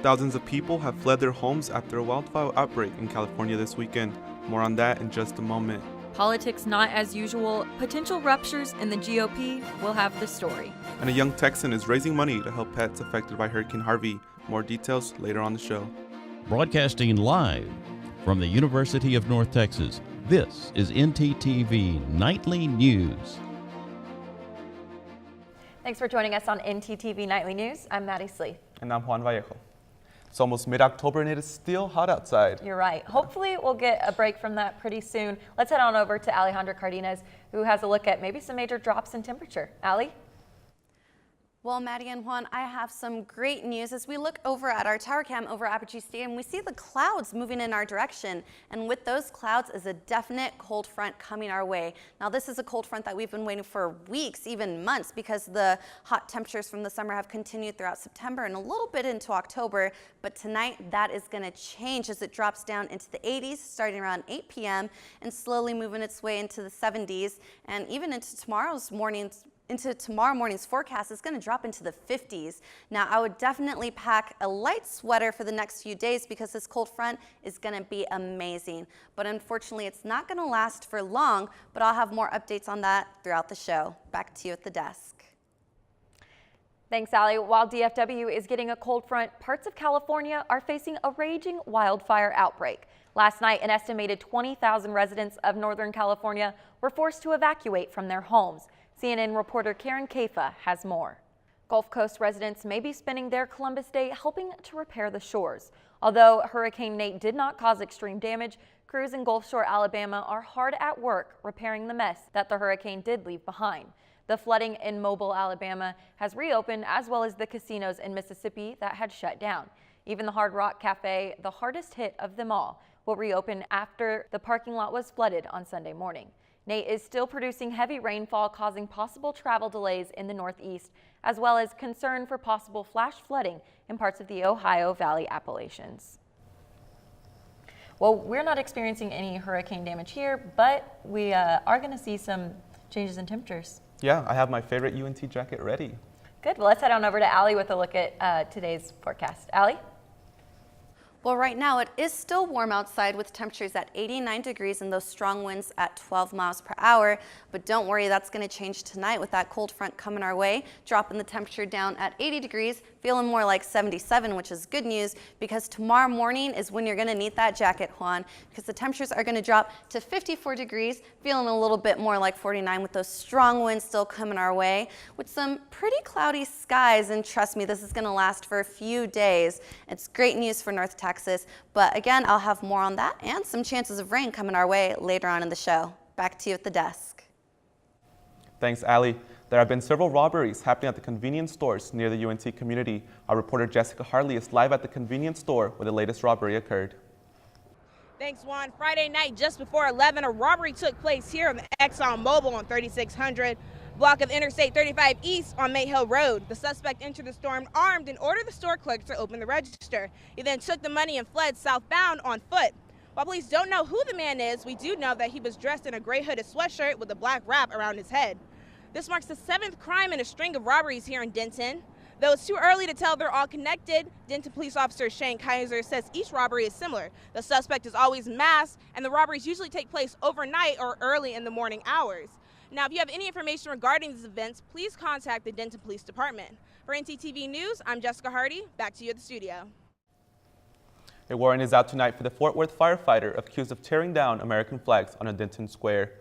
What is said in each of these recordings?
Thousands of people have fled their homes after a wildfire outbreak in California this weekend. More on that in just a moment. Politics not as usual, potential ruptures in the GOP will have the story. And a young Texan is raising money to help pets affected by Hurricane Harvey. More details later on the show. Broadcasting live from the University of North Texas, this is ntTV Nightly News. Thanks for joining us on ntTV Nightly News. I'm Maddie Sleeth. And I'm Juan Vallejo. It's almost mid-October and it is still hot outside. You're right. Hopefully we'll get a break from that pretty soon. Let's head on over to Alejandra Cardenas, who has a look at maybe some major drops in temperature. Ali? Well, Maddie and Juan, I have some great news. As we look over at our tower cam over Apogee Stadium, we see the clouds moving in our direction. And with those clouds is a definite cold front coming our way. Now, this is a cold front that we've been waiting for weeks, even months, because the hot temperatures from the summer have continued throughout September and a little bit into October. But tonight, that is going to change as it drops down into the 80s, starting around 8 p.m. and slowly moving its way into the 70s and even into tomorrow morning's forecast is going to drop into the 50s. Now, I would definitely pack a light sweater for the next few days because this cold front is going to be amazing. But unfortunately, it's not going to last for long, but I'll have more updates on that throughout the show. Back to you at the desk. Thanks, Ali. While DFW is getting a cold front, parts of California are facing a raging wildfire outbreak. Last night, an estimated 20,000 residents of Northern California were forced to evacuate from their homes. CNN reporter Karen Kafa has more. Gulf Coast residents may be spending their Columbus Day helping to repair the shores. Although Hurricane Nate did not cause extreme damage, crews in Gulf Shore, Alabama are hard at work repairing the mess that the hurricane did leave behind. The flooding in Mobile, Alabama has reopened, as well as the casinos in Mississippi that had shut down. Even the Hard Rock Cafe, the hardest hit of them all, will reopen after the parking lot was flooded on Sunday morning. Nate is still producing heavy rainfall, causing possible travel delays in the Northeast, as well as concern for possible flash flooding in parts of the Ohio Valley Appalachians. Well, we're not experiencing any hurricane damage here, but we are going to see some changes in temperatures. Yeah, I have my favorite UNT jacket ready. Good. Well, let's head on over to Allie with a look at today's forecast. Allie? Well, right now it is still warm outside with temperatures at 89 degrees and those strong winds at 12 miles per hour. But don't worry, that's going to change tonight with that cold front coming our way, dropping the temperature down at 80 degrees, feeling more like 77, which is good news because tomorrow morning is when you're going to need that jacket, Juan, because the temperatures are going to drop to 54 degrees, feeling a little bit more like 49 with those strong winds still coming our way with some pretty cloudy skies. And trust me, this is going to last for a few days. It's great news for North Texas, but again, I'll have more on that and some chances of rain coming our way later on in the show. Back to you at the desk. Thanks, Ali. There have been several robberies happening at the convenience stores near the UNT community. Our reporter Jessica Harley is live at the convenience store where the latest robbery occurred. Thanks, Juan. Friday night, just before 11, a robbery took place here on the Exxon Mobil on 3600 block of Interstate 35 East on Mayhill Road. The suspect entered the store armed and ordered the store clerk to open the register. He then took the money and fled southbound on foot. While police don't know who the man is, we do know that he was dressed in a gray hooded sweatshirt with a black wrap around his head. This marks the 7th crime in a string of robberies here in Denton. Though it's too early to tell they're all connected, Denton police officer Shane Kaiser says each robbery is similar. The suspect is always masked, and the robberies usually take place overnight or early in the morning hours. Now, if you have any information regarding these events, please contact the Denton Police Department. For ntTV News, I'm Jessica Hardy. Back to you at the studio. A warrant is out tonight for the Fort Worth firefighter accused of tearing down American flags on a Denton square.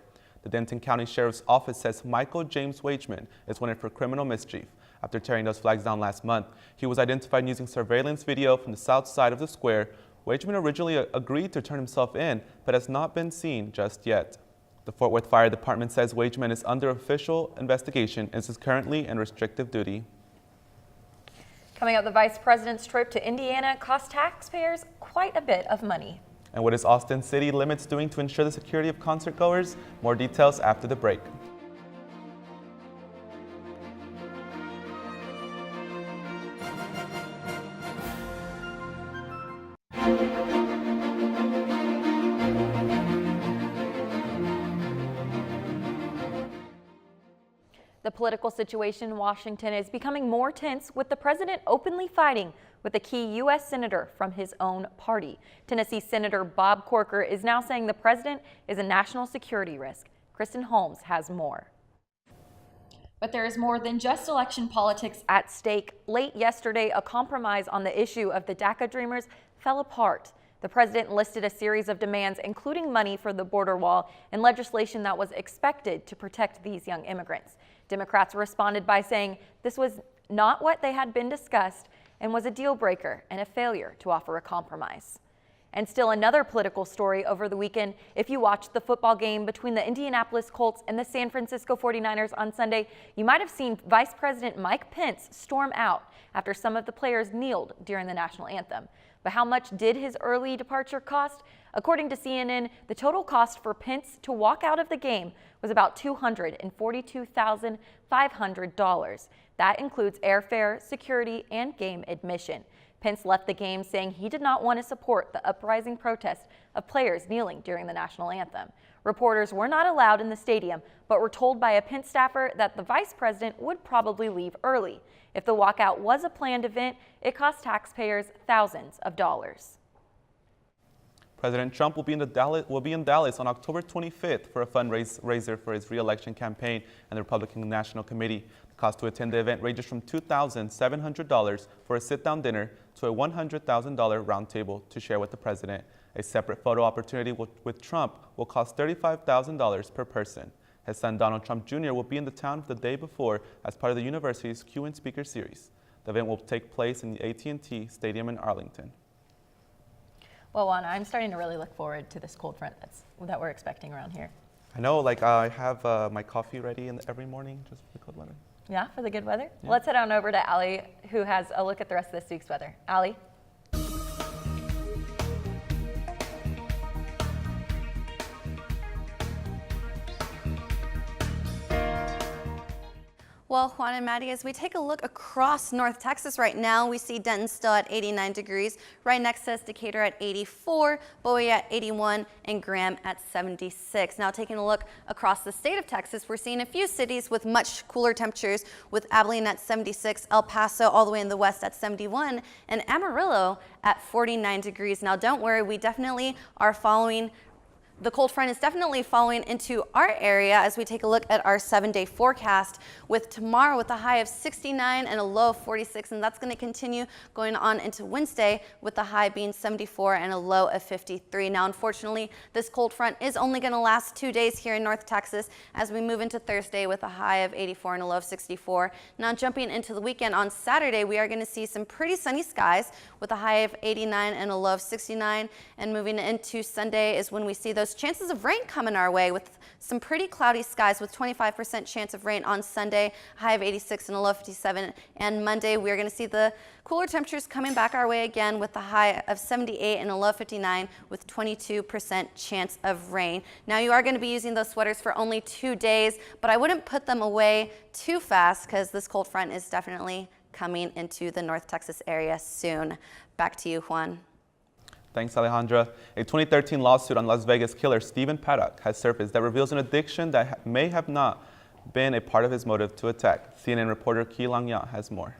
The Denton County Sheriff's Office says Michael James Wageman is wanted for criminal mischief after tearing those flags down last month. He was identified using surveillance video from the south side of the square. Wageman originally agreed to turn himself in, but has not been seen just yet. The Fort Worth Fire Department says Wageman is under official investigation and is currently in restrictive duty. Coming up, the Vice President's trip to Indiana cost taxpayers quite a bit of money. And what is Austin City Limits doing to ensure the security of concert goers? More details after the break. The political situation in Washington is becoming more tense, with the president openly fighting with a key U.S. senator from his own party. Tennessee Senator Bob Corker is now saying the president is a national security risk. Kristen Holmes has more. But there is more than just election politics at stake. Late yesterday, a compromise on the issue of the DACA Dreamers fell apart. The president listed a series of demands, including money for the border wall and legislation that was expected to protect these young immigrants. Democrats responded by saying this was not what they had been discussed and was a deal breaker and a failure to offer a compromise. And still another political story over the weekend. If you watched the football game between the Indianapolis Colts and the San Francisco 49ers on Sunday, you might have seen Vice President Mike Pence storm out after some of the players kneeled during the national anthem. But how much did his early departure cost? According to CNN, the total cost for Pence to walk out of the game was about $242,500. That includes airfare, security, and game admission. Pence left the game saying he did not want to support the uprising protest of players kneeling during the national anthem. Reporters were not allowed in the stadium, but were told by a Pence staffer that the vice president would probably leave early. If the walkout was a planned event, it cost taxpayers thousands of dollars. President Trump will be in Dallas on October 25th for a fundraiser for his re-election campaign and the Republican National Committee. The cost to attend the event ranges from $2,700 for a sit-down dinner to a $100,000 roundtable to share with the president. A separate photo opportunity with Trump will cost $35,000 per person. His son Donald Trump Jr. will be in the town the day before as part of the university's Q&A Speaker Series. The event will take place in the AT&T Stadium in Arlington. Well, Juan, I'm starting to really look forward to this cold front that we're expecting around here. I know, like I have my coffee ready every morning just for the cold weather. Yeah, for the good weather? Yeah. Let's head on over to Allie, who has a look at the rest of this week's weather. Allie? Well, Juan and Maddie, as we take a look across North Texas right now, we see Denton still at 89 degrees. Right next to us, Decatur at 84, Bowie at 81, and Graham at 76. Now, taking a look across the state of Texas, we're seeing a few cities with much cooler temperatures, with Abilene at 76, El Paso all the way in the west at 71, and Amarillo at 49 degrees. Now, don't worry, we definitely are following. The cold front is definitely following into our area as we take a look at our 7-day forecast, with tomorrow with a high of 69 and a low of 46, and that's going to continue going on into Wednesday with the high being 74 and a low of 53. Now, unfortunately, this cold front is only going to last 2 days here in North Texas as we move into Thursday with a high of 84 and a low of 64. Now, jumping into the weekend on Saturday, we are going to see some pretty sunny skies with a high of 89 and a low of 69, and moving into Sunday is when we see those chances of rain coming our way, with some pretty cloudy skies with 25% chance of rain on Sunday, high of 86 and a low of 57. And Monday, we're going to see the cooler temperatures coming back our way again with a high of 78 and a low of 59 with 22% chance of rain. Now, you are going to be using those sweaters for only 2 days, but I wouldn't put them away too fast because this cold front is definitely coming into the North Texas area soon. Back to you, Juan. Thanks, Alejandra. A 2013 lawsuit on Las Vegas killer Stephen Paddock has surfaced that reveals an addiction that may have not been a part of his motive to attack. CNN reporter Key Langya has more.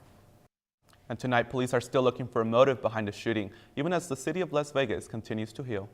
And tonight, police are still looking for a motive behind the shooting, even as the city of Las Vegas continues to heal.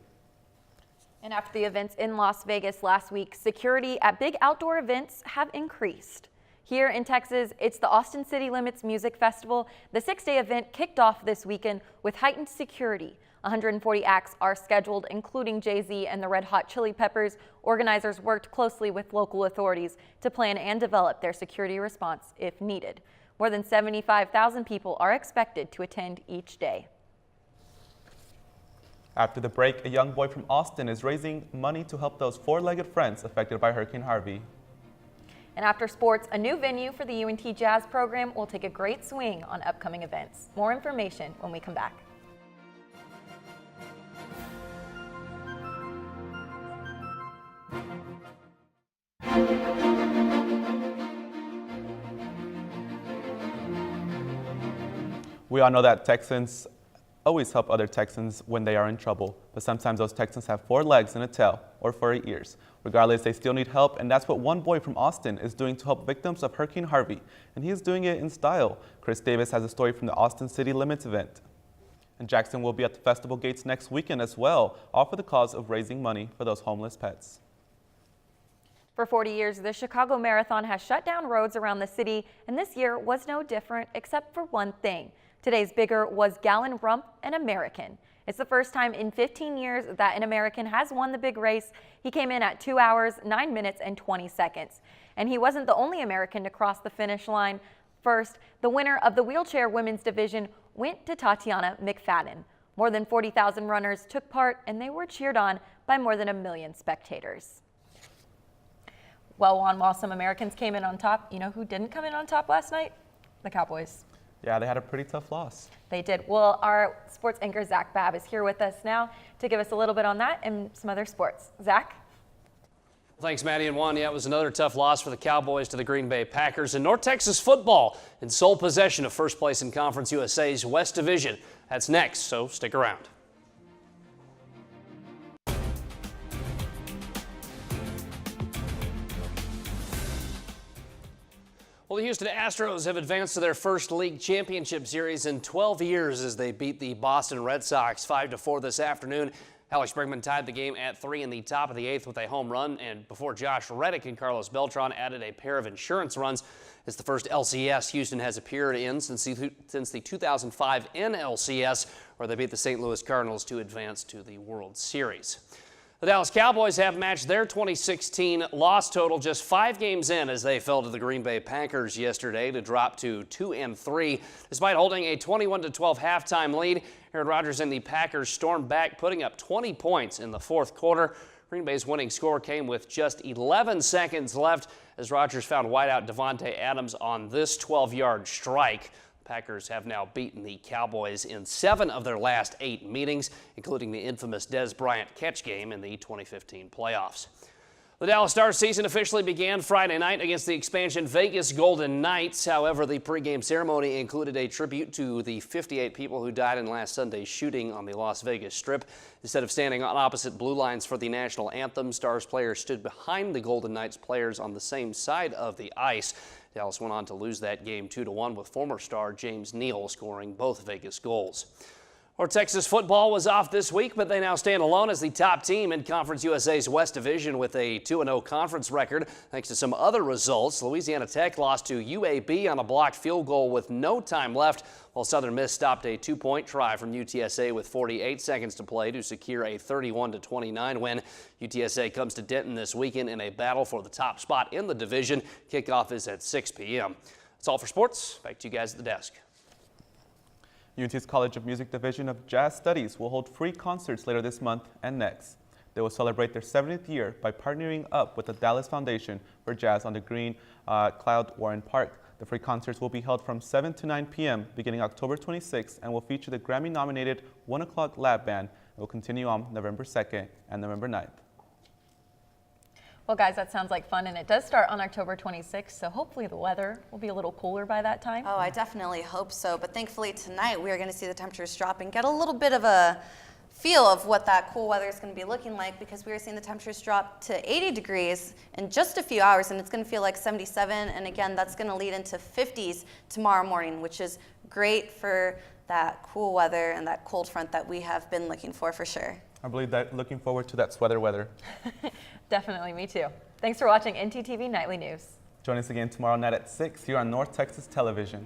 And after the events in Las Vegas last week, security at big outdoor events have increased. Here in Texas, it's the Austin City Limits Music Festival. The 6-day event kicked off this weekend with heightened security. 140 acts are scheduled, including Jay-Z and the Red Hot Chili Peppers. Organizers worked closely with local authorities to plan and develop their security response if needed. More than 75,000 people are expected to attend each day. After the break, a young boy from Austin is raising money to help those four-legged friends affected by Hurricane Harvey. And after sports, a new venue for the UNT Jazz program will take a great swing on upcoming events. More information when we come back. We all know that Texans always help other Texans when they are in trouble, but sometimes those Texans have 4 legs and a tail, or furry ears. Regardless, they still need help, and that's what one boy from Austin is doing to help victims of Hurricane Harvey, and he is doing it in style. Chris Davis has a story from the Austin City Limits event. And Jackson will be at the festival gates next weekend as well, all for the cause of raising money for those homeless pets. For 40 years, the Chicago Marathon has shut down roads around the city, and this year was no different except for one thing. Today's bigger was Gallon Rump, an American. It's the first time in 15 years that an American has won the big race. He came in at 2 hours, 9 minutes, and 20 seconds. And he wasn't the only American to cross the finish line. First, the winner of the wheelchair women's division went to Tatiana McFadden. More than 40,000 runners took part, and they were cheered on by more than 1 million spectators. Well, Juan, while some Americans came in on top, you know who didn't come in on top last night? The Cowboys. Yeah, they had a pretty tough loss. They did. Well, our sports anchor, Zach Babb, is here with us now to give us a little bit on that and some other sports. Zach? Thanks, Maddie and Juan. Yeah, it was another tough loss for the Cowboys to the Green Bay Packers. And North Texas football in sole possession of first place in Conference USA's West Division. That's next, so stick around. Well, the Houston Astros have advanced to their first league championship series in 12 years as they beat the Boston Red Sox 5-4 this afternoon. Alex Bregman tied the game at 3 in the top of the 8th with a home run, and before Josh Reddick and Carlos Beltran added a pair of insurance runs. It's the first LCS Houston has appeared in since the 2005 NLCS, where they beat the St. Louis Cardinals to advance to the World Series. The Dallas Cowboys have matched their 2016 loss total just 5 games in as they fell to the Green Bay Packers yesterday to drop to 2-3. Despite holding a 21-12 halftime lead, Aaron Rodgers and the Packers stormed back, putting up 20 points in the fourth quarter. Green Bay's winning score came with just 11 seconds left as Rodgers found wideout Devontae Adams on this 12-yard strike. Packers have now beaten the Cowboys in 7 of their last 8 meetings, including the infamous Dez Bryant catch game in the 2015 playoffs. The Dallas Stars season officially began Friday night against the expansion Vegas Golden Knights. However, the pregame ceremony included a tribute to the 58 people who died in last Sunday's shooting on the Las Vegas Strip. Instead of standing on opposite blue lines for the national anthem, Stars players stood behind the Golden Knights players on the same side of the ice. Dallas went on to lose that game 2-1 with former star James Neal scoring both Vegas goals. North Texas football was off this week, but they now stand alone as the top team in Conference USA's West Division with a 2-0 conference record. Thanks to some other results, Louisiana Tech lost to UAB on a blocked field goal with no time left, while Southern Miss stopped a 2-point try from UTSA with 48 seconds to play to secure a 31-29 win. UTSA comes to Denton this weekend in a battle for the top spot in the division. Kickoff is at 6 p.m. That's all for sports. Back to you guys at the desk. UNT's College of Music Division of Jazz Studies will hold free concerts later this month and next. They will celebrate their 70th year by partnering up with the Dallas Foundation for Jazz on the Green Cloud Warren Park. The free concerts will be held from 7 to 9 p.m. beginning October 26th and will feature the Grammy-nominated 1 O'Clock Lab Band. It will continue on November 2nd and November 9th. Well, guys, that sounds like fun, and it does start on October 26th, so hopefully the weather will be a little cooler by that time. Oh, I definitely hope so, but thankfully tonight we are going to see the temperatures drop and get a little bit of a feel of what that cool weather is going to be looking like, because we are seeing the temperatures drop to 80 degrees in just a few hours, and it's going to feel like 77, and again, that's going to lead into 50s tomorrow morning, which is great for that cool weather and that cold front that we have been looking for sure. I believe that looking forward to that sweater weather. Definitely, me too. Thanks for watching ntTV Nightly News. Join us again tomorrow night at 6 here on North Texas Television.